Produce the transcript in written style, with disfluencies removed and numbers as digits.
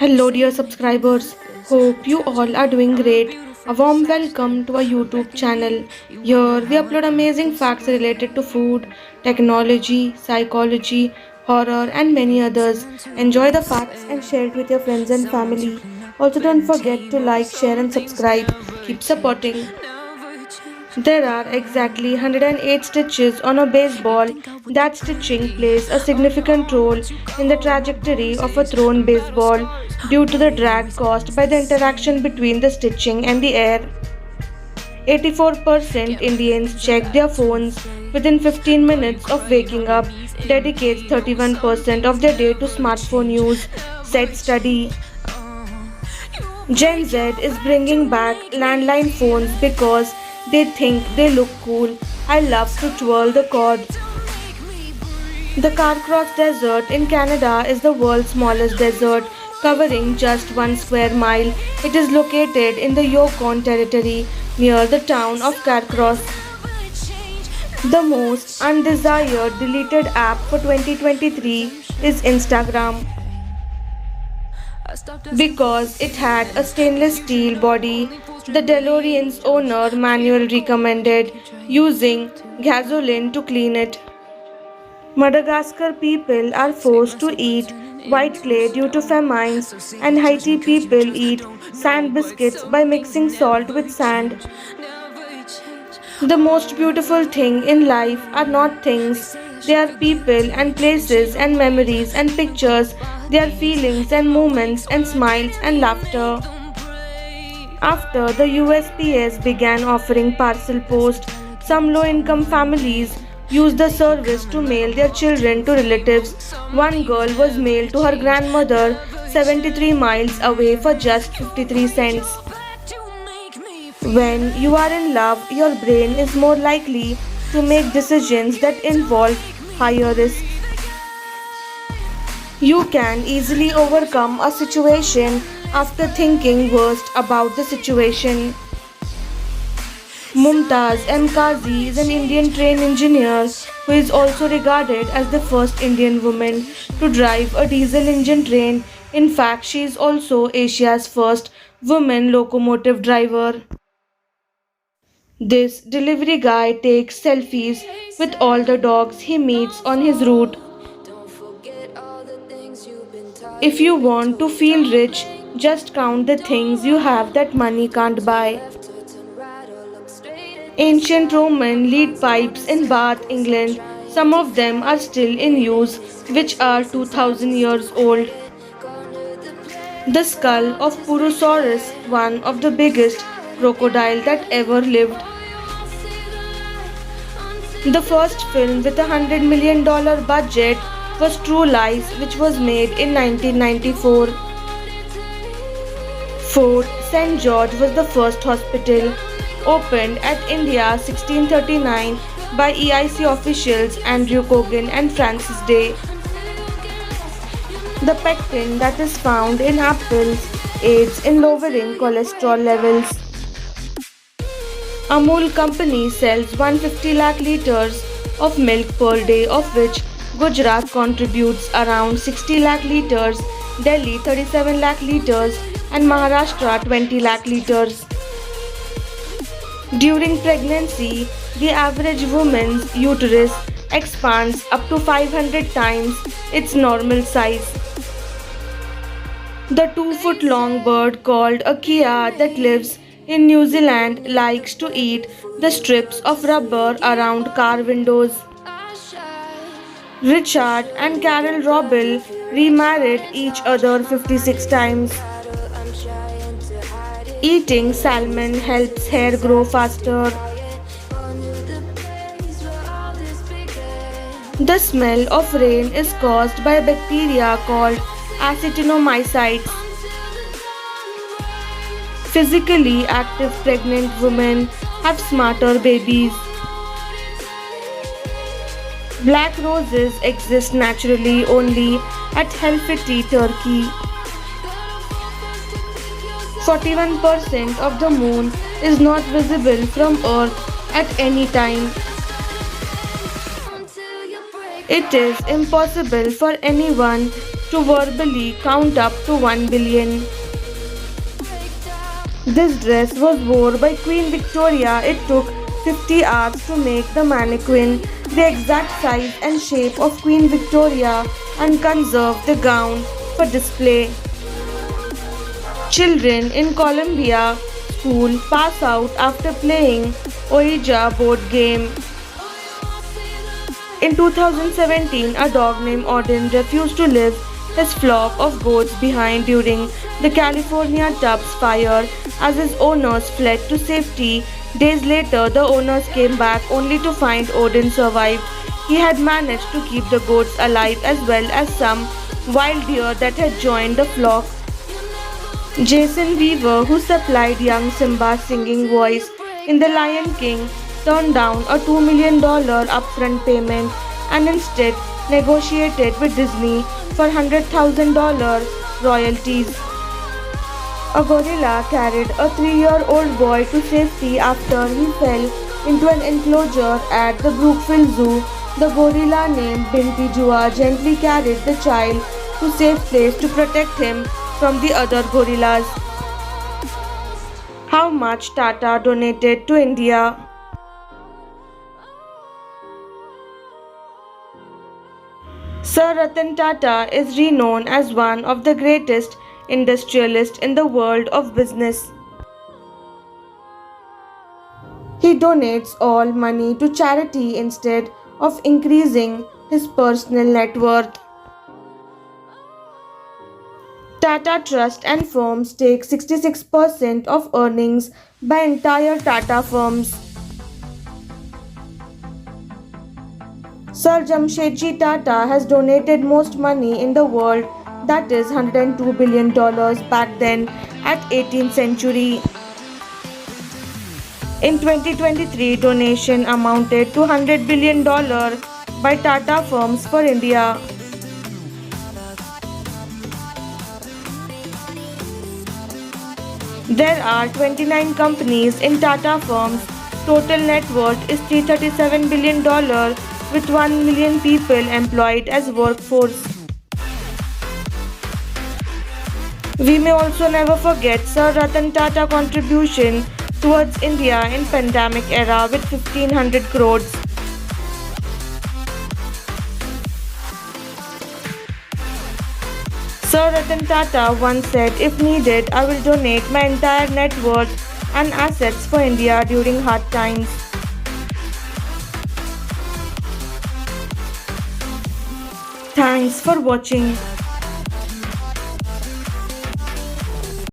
Hello, dear subscribers. Hope you all are doing great. A warm welcome to our YouTube channel. Here we upload amazing facts related to food, technology, psychology, horror, and many others. Enjoy the facts and share it with your friends and family. Also, don't forget to like, share, and subscribe. Keep supporting. There are exactly 108 stitches on a baseball. That stitching plays a significant role in the trajectory of a thrown baseball due to the drag caused by the interaction between the stitching and the air. 84% Indians check their phones within 15 minutes of waking up, dedicates 31% of their day to smartphone use, said study. Gen Z is bringing back landline phones because they think they look cool. I love to twirl the cord. The Carcross Desert in Canada is the world's smallest desert, covering just 1 square mile. It is located in the Yukon Territory near the town of Carcross. The most undesired deleted app for 2023 is Instagram because it had a stainless steel body. The DeLorean's owner manual recommended using gasoline to clean it. Madagascar people are forced to eat white clay due to famines, and Haiti people eat sand biscuits by mixing salt with sand. The most beautiful thing in life are not things. They are people and places and memories and pictures. They are feelings and moments and smiles and laughter. After the USPS began offering parcel post, some low income families used the service to mail their children to relatives. One girl was mailed to her grandmother 73 miles away for just 53 cents. When you are in love, your brain is more likely to make decisions that involve higher risk. You can easily overcome a situation after thinking worst about the situation. Mumtaz M. Kazi is an Indian train engineer who is also regarded as the first Indian woman to drive a diesel engine train. In fact, she is also Asia's first woman locomotive driver. This delivery guy takes selfies with all the dogs he meets on his route. If you want to feel rich, just count the things you have that money can't buy. Ancient Roman lead pipes in Bath, England. Some of them are still in use, which are 2000 years old. The skull of Purosaurus, one of the biggest crocodile that ever lived. The first film with $100 million budget was True Lies, which was made in 1994. Fort St. George was the first hospital, opened at India 1639 by EIC officials Andrew Cogan and Francis Day. The pectin that is found in apples aids in lowering cholesterol levels. Amul company sells 150 lakh liters of milk per day, of which Gujarat contributes around 60 lakh liters, Delhi 37 lakh liters, and Maharashtra 20 lakh liters. During pregnancy, the average woman's uterus expands up to 500 times its normal size. The 2 foot long bird called a kea that lives in New Zealand likes to eat the strips of rubber around car windows. Richard and Carol Robil remarried each other 56 times. Eating salmon helps hair grow faster. The smell of rain is caused by a bacteria called acetinomycetes. Physically active pregnant women have smarter babies. Black roses exist naturally only at Helfeti, Turkey. 41% of the moon is not visible from Earth at any time. It is impossible for anyone to verbally count up to 1 billion. This dress was worn by Queen Victoria. It took 50 hours to make the mannequin the exact size and shape of Queen Victoria and conserve the gown for display. Children in Columbia School pass out after playing Ouija board game. In 2017, a dog named Odin refused to leave his flock of goats behind during the California Tubbs fire as his owners fled to safety. Days later, the owners came back only to find Odin survived. He had managed to keep the goats alive as well as some wild deer that had joined the flock. Jason Weaver, who supplied young Simba's singing voice in The Lion King, turned down a $2 million upfront payment and instead negotiated with Disney for $100,000 royalties. A gorilla carried a 3-year-old boy to safety after he fell into an enclosure at the Brookfield Zoo. The gorilla named Binti Jua gently carried the child to safe place to protect him from the other gorillas. How much Tata donated to India? Sir Ratan Tata is renowned as one of the greatest industrialists in the world of business. He donates all money to charity instead of increasing his personal net worth. Tata Trust and firms take 66% of earnings by entire Tata firms. Sir Jamshedji Tata has donated most money in the world, that is $102 billion back then at 18th century. In 2023, donation amounted to $100 billion by Tata firms for India. There are 29 companies in Tata firms. Total net worth is $337 billion with 1 million people employed as workforce. We may also never forget Sir Ratan Tata contribution towards India in pandemic era with 1500 crores. Sir Ratan Tata once said, "If needed, I will donate my entire net worth and assets for India during hard times." Thanks for watching.